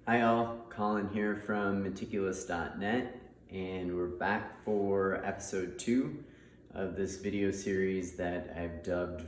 Hi all, Colin here from meticulous.net, and we're back for episode 2 of this video series that I've dubbed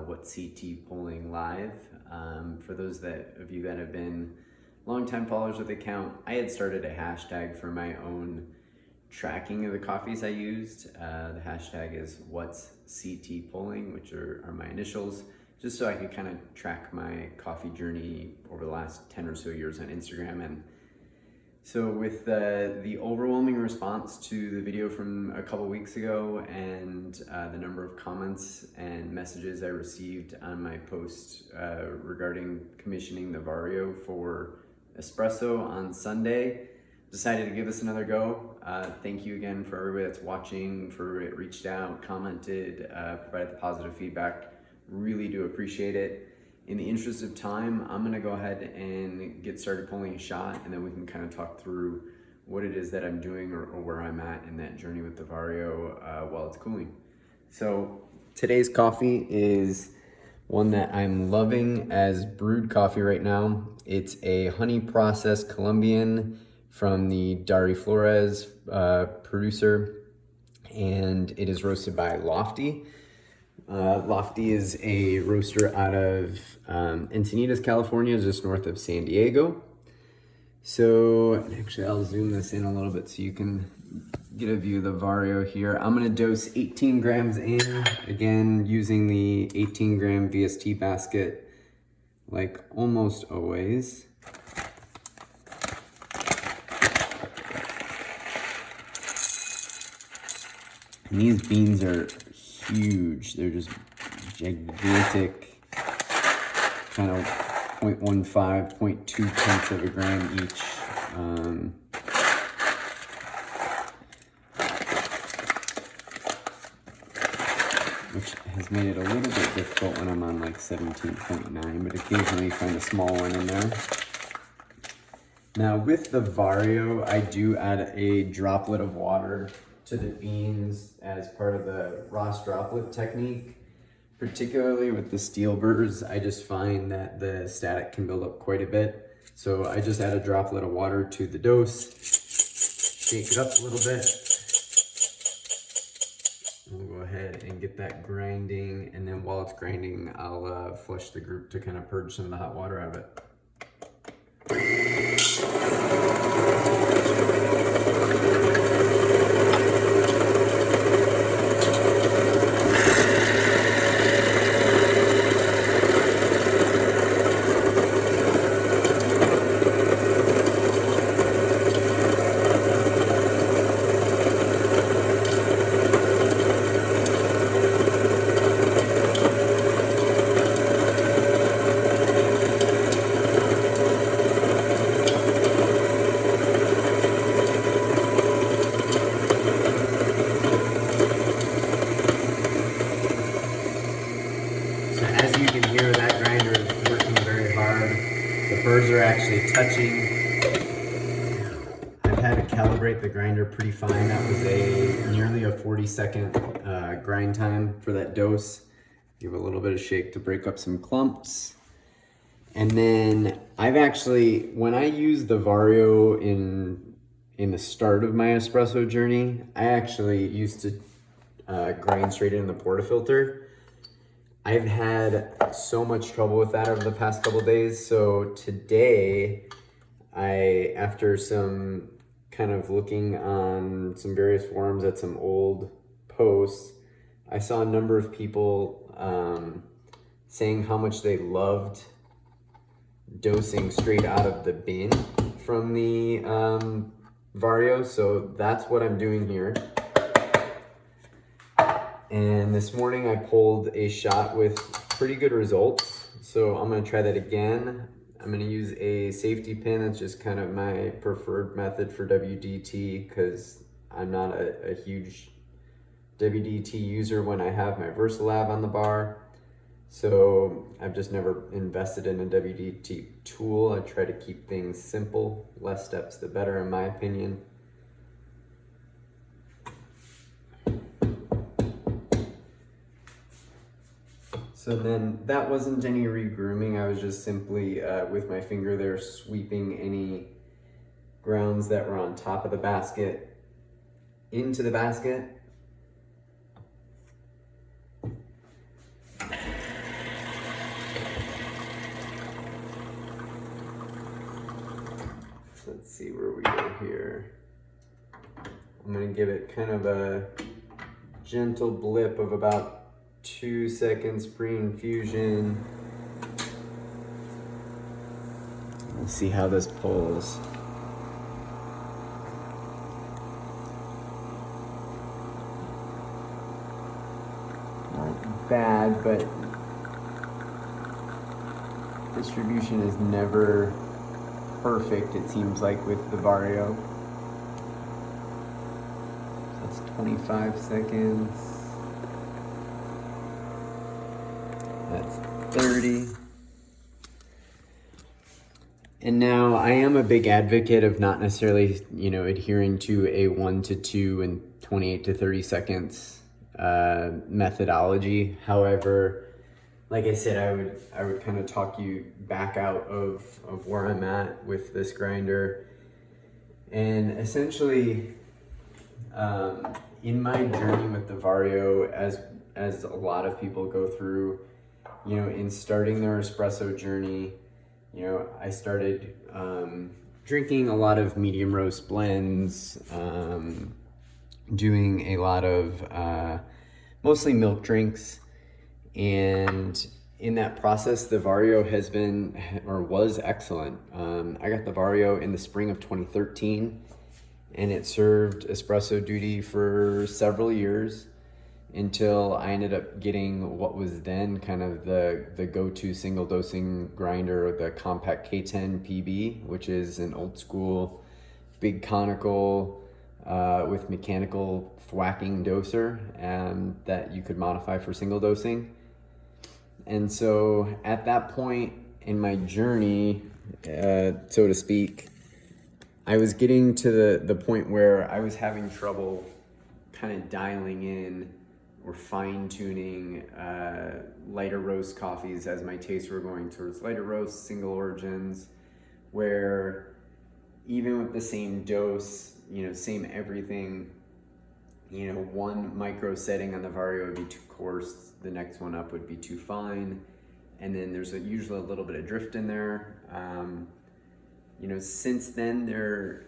What CT Polling Live. For those of you that have been longtime followers of the account, I had started a hashtag for my own tracking of the coffees I used. The hashtag is What's CT Polling, which are my initials, just so I could kind of track my coffee journey over the last 10 or so years on Instagram. And so with the overwhelming response to the video from a couple weeks ago and the number of comments and messages I received on my post regarding commissioning the Vario for espresso on Sunday, decided to give this another go. Thank you again for everybody that's watching, for everybody that reached out, commented, provided the positive feedback. Really do appreciate it. In the interest of time, I'm gonna go ahead and get started pulling a shot, and then we can kind of talk through what it is that I'm doing or where I'm at in that journey with the Vario while it's cooling. So today's coffee is one that I'm loving as brewed coffee right now. It's a honey processed Colombian from the Dari Flores producer, and it is roasted by Lofty. Lofty is a roaster out of Encinitas, California, just north of San Diego. So actually I'll zoom this in a little bit so you can get a view of the Vario here. I'm gonna dose 18 grams in, again using the 18 gram VST basket like almost always. And these beans are huge. They're just gigantic, kind of 0.15, 0.2 tenths of a gram each. Which has made it a little bit difficult when I'm on like 17.9, but occasionally you find a small one in there. Now with the Vario, I do add a droplet of water to the beans as part of the Ross droplet technique. Particularly with the steel burrs, I just find that the static can build up quite a bit. So I just add a droplet of water to the dose, shake it up a little bit. We'll go ahead and get that grinding, and then while it's grinding, I'll flush the group to kind of purge some of the hot water out of it. As you can hear, that grinder is working very hard. The burrs are actually touching. I've had to calibrate the grinder pretty fine. That was nearly a 40-second grind time for that dose. Give a little bit of shake to break up some clumps. And then I've actually, when I use the Vario in the start of my espresso journey, I actually used to grind straight in the portafilter. I've had so much trouble with that over the past couple days. So today, after some kind of looking on some various forums at some old posts, I saw a number of people saying how much they loved dosing straight out of the bin from the Vario. So that's what I'm doing here. And this morning I pulled a shot with pretty good results. So I'm gonna try that again. I'm gonna use a safety pin. That's just kind of my preferred method for WDT because I'm not a huge WDT user when I have my VersaLab on the bar. So I've just never invested in a WDT tool. I try to keep things simple. Less steps, the better in my opinion. So then that wasn't any re-grooming. I was just simply with my finger there sweeping any grounds that were on top of the basket into the basket. So let's see where we go here. I'm gonna give it kind of a gentle blip of about 2 seconds pre-infusion. We'll see how this pulls. Not bad, but distribution is never perfect, it seems like, with the Vario. That's 25 seconds. That's 30. And now I am a big advocate of not necessarily, adhering to a 1 to 2 and 28 to 30 seconds methodology. However, like I said, I would kind of talk you back out of where I'm at with this grinder. And essentially, in my journey with the Vario, as a lot of people go through, in starting their espresso journey, I started drinking a lot of medium roast blends, doing a lot of mostly milk drinks. And in that process, the Vario has been, or was, excellent. I got the Vario in the spring of 2013, and it served espresso duty for several years until I ended up getting what was then kind of the go-to single dosing grinder, the Compact K10 PB, which is an old school, big conical with mechanical thwacking doser that you could modify for single dosing. And so at that point in my journey, so to speak, I was getting to the point where I was having trouble kind of dialing in or fine-tuning lighter roast coffees as my tastes were going towards lighter roast, single origins, where even with the same dose, same everything, one micro setting on the Vario would be too coarse, the next one up would be too fine, and then there's usually a little bit of drift in there. Since then, there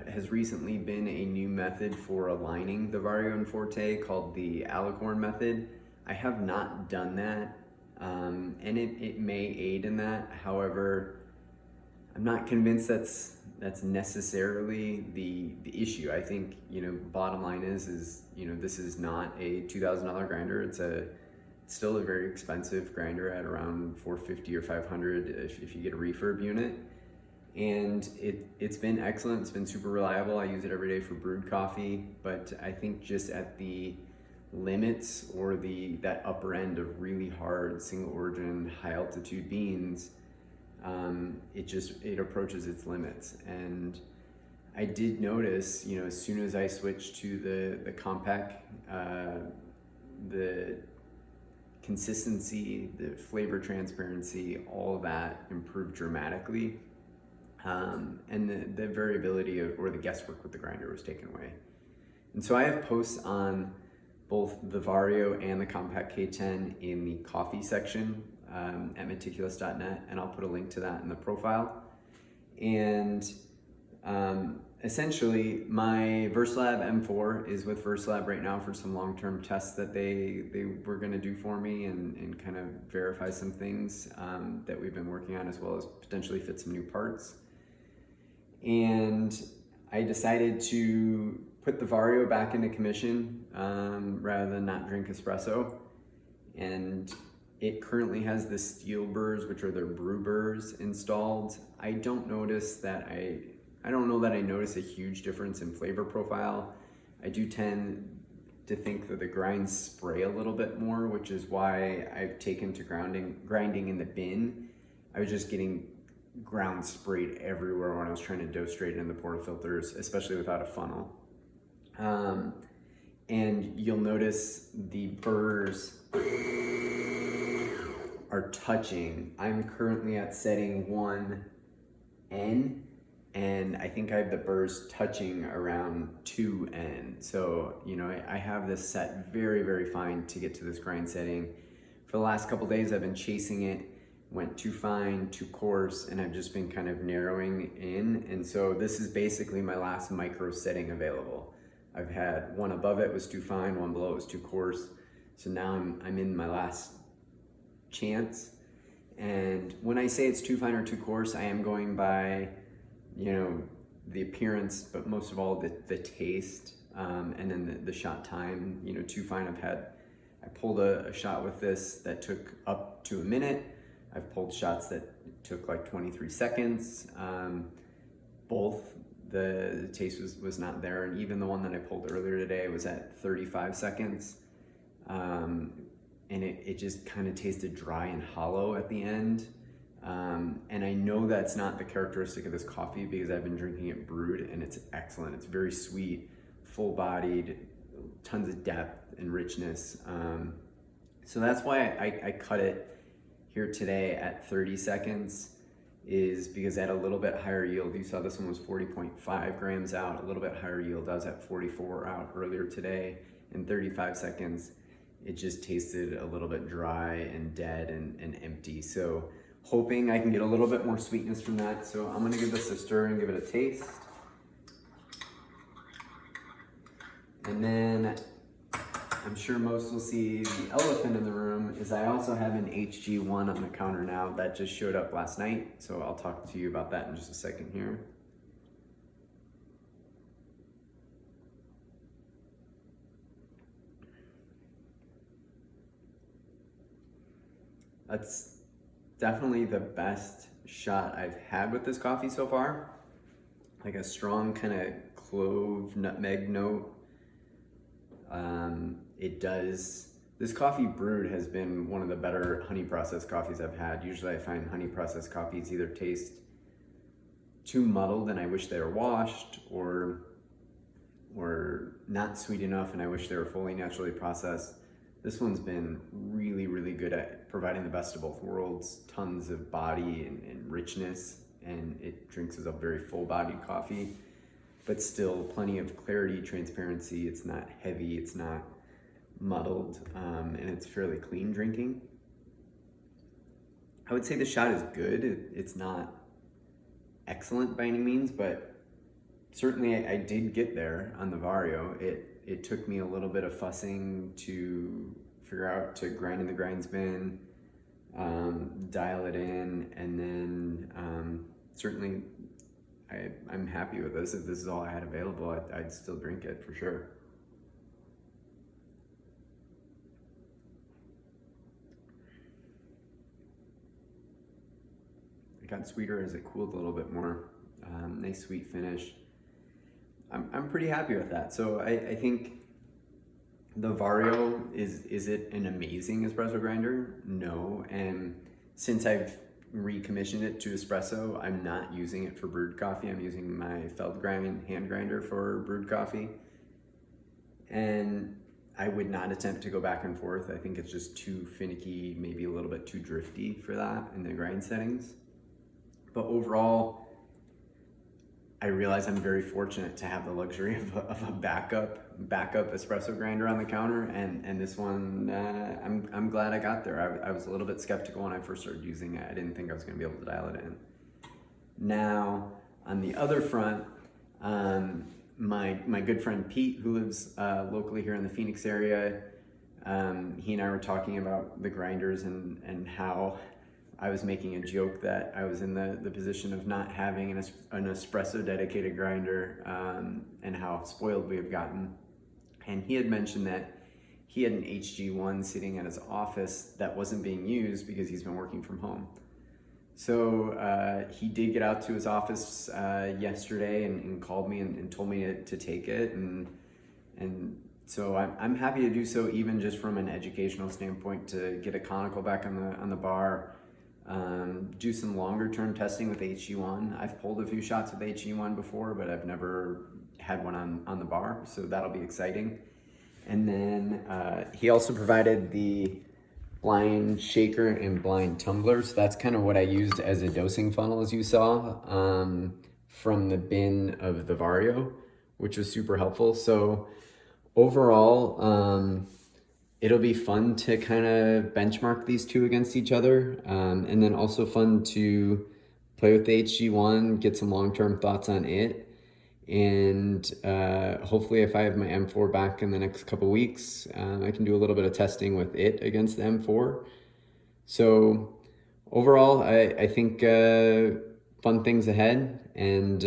has recently been a new method for aligning the Vario and Forte called the alicorn method. I have not done that, and it may aid in that. However, I'm not convinced that's necessarily the issue. I think, bottom line is this is not a $2,000 grinder. It's still a very expensive grinder at around $450 or $500 if you get a refurb unit. And it's been excellent. It's been super reliable. I use it every day for brewed coffee, but I think just at the limits or that upper end of really hard single origin high altitude beans, it approaches its limits. And I did notice, as soon as I switched to the compact, the consistency, the flavor transparency, all of that improved dramatically. And the variability or the guesswork with the grinder was taken away. And so I have posts on both the Vario and the Compact K10 in the coffee section at meticulous.net, and I'll put a link to that in the profile. And essentially, my VersaLab M4 is with VersaLab right now for some long-term tests that they were going to do for me and kind of verify some things that we've been working on, as well as potentially fit some new parts. And I decided to put the Vario back into commission rather than not drink espresso. And it currently has the steel burrs, which are their brew burrs, installed. I don't notice that I don't know that I notice a huge difference in flavor profile. I do tend to think that the grinds spray a little bit more, which is why I've taken to grinding in the bin. I was just getting ground sprayed everywhere when I was trying to dose straight in the portafilters, especially without a funnel. And you'll notice the burrs are touching. I'm currently at setting 1N, and I think I have the burrs touching around 2N. So, you know, I have this set very, very fine to get to this grind setting. For the last couple days, I've been chasing it, went too fine, too coarse, and I've just been kind of narrowing in. And so this is basically my last micro setting available. I've had one above it was too fine, one below it was too coarse. So now I'm in my last chance. And when I say it's too fine or too coarse, I am going by, you know, the appearance, but most of all the taste, and then the shot time. You know, too fine, I pulled a shot with this that took up to a minute. I've pulled shots that took like 23 seconds. Both the taste was not there, and even the one that I pulled earlier today was at 35 seconds. And it just kind of tasted dry and hollow at the end. And I know that's not the characteristic of this coffee because I've been drinking it brewed, and it's excellent. It's very sweet, full-bodied, tons of depth and richness. So that's why I cut it here today at 30 seconds, is because I had a little bit higher yield. You saw this one was 40.5 grams out, a little bit higher yield. I was at 44 out earlier today. In 35 seconds, it just tasted a little bit dry and dead and empty. So hoping I can get a little bit more sweetness from that. So I'm gonna give this a stir and give it a taste. And then I'm sure most will see the elephant in the room is I also have an HG1 on the counter now that just showed up last night. So I'll talk to you about that in just a second here. That's definitely the best shot I've had with this coffee so far. Like a strong kind of clove nutmeg note. This coffee brewed has been one of the better honey processed coffees I've had. Usually I find honey processed coffees either taste too muddled and I wish they were washed, or not sweet enough and I wish they were fully naturally processed. This one's been really, really good at providing the best of both worlds, tons of body and richness, and it drinks as a very full-bodied coffee, but still plenty of clarity, transparency. It's not heavy, it's not muddled, and it's fairly clean drinking. I would say the shot is good. It's not excellent by any means, but certainly I did get there on the Vario. It took me a little bit of fussing to figure out to grind in the grinds bin, dial it in, and then certainly I'm happy with this. If this is all I had available, I'd still drink it for sure. It got sweeter as it cooled a little bit more. Nice sweet finish. I'm pretty happy with that. So I think the Vario, is it an amazing espresso grinder? No. And since I've recommissioned it to espresso, I'm not using it for brewed coffee. I'm using my Feldgrind hand grinder for brewed coffee. And I would not attempt to go back and forth. I think it's just too finicky, maybe a little bit too drifty for that in the grind settings. But overall, I realize I'm very fortunate to have the luxury of a backup espresso grinder on the counter, and this one, I'm glad I got there. I was a little bit skeptical when I first started using it. I didn't think I was going to be able to dial it in. Now, on the other front, my good friend Pete, who lives locally here in the Phoenix area, he and I were talking about the grinders and how I was making a joke that I was in the position of not having an espresso dedicated grinder, and how spoiled we have gotten. And he had mentioned that he had an HG1 sitting at his office that wasn't being used because he's been working from home. So he did get out to his office yesterday and called me and told me to take it. And so I'm happy to do so, even just from an educational standpoint, to get a conical back on the bar. Do some longer term testing with HG1. I've pulled a few shots with HG1 before, but I've never had one on the bar, so that'll be exciting. And then he also provided the blind shaker and blind tumbler. So that's kind of what I used as a dosing funnel, as you saw, from the bin of the Vario, which was super helpful. So overall, it'll be fun to kind of benchmark these two against each other, and then also fun to play with the HG1, get some long-term thoughts on it. And hopefully if I have my M4 back in the next couple weeks, I can do a little bit of testing with it against the M4. So overall, I think fun things ahead, and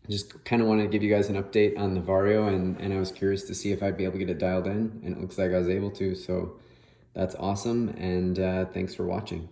just kind of want to give you guys an update on the Vario, and I was curious to see if I'd be able to get it dialed in, and it looks like I was able to, so that's awesome, and thanks for watching.